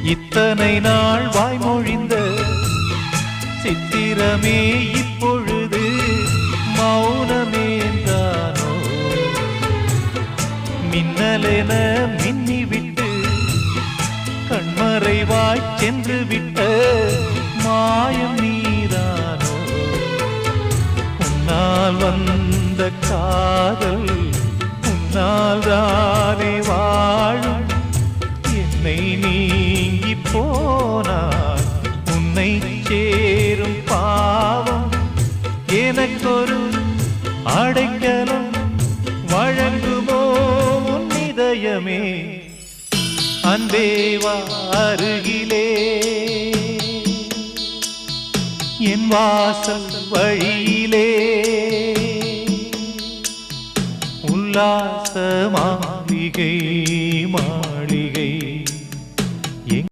இத்தனை நாள் வாய்மொழிந்த சித்திரமே இப்பொழுது மௌனமேந்தானோ? மின்னலென மின்னிவிட்டு கண்மறைவாய் சென்று விட்ட மாயம் நீதானோ? உன்னால் வந்த காதல் உன்னால் தானே வாழும். என்னை நீங்கி போனார் உன்னை சேரும் பாவம். எனக்கொரு அடைக்கலம் வழங்குமோ உன் இதயமே? அன்பேவா அருகிலே என் வாசல் வழியிலே உல்லாச மாளிகை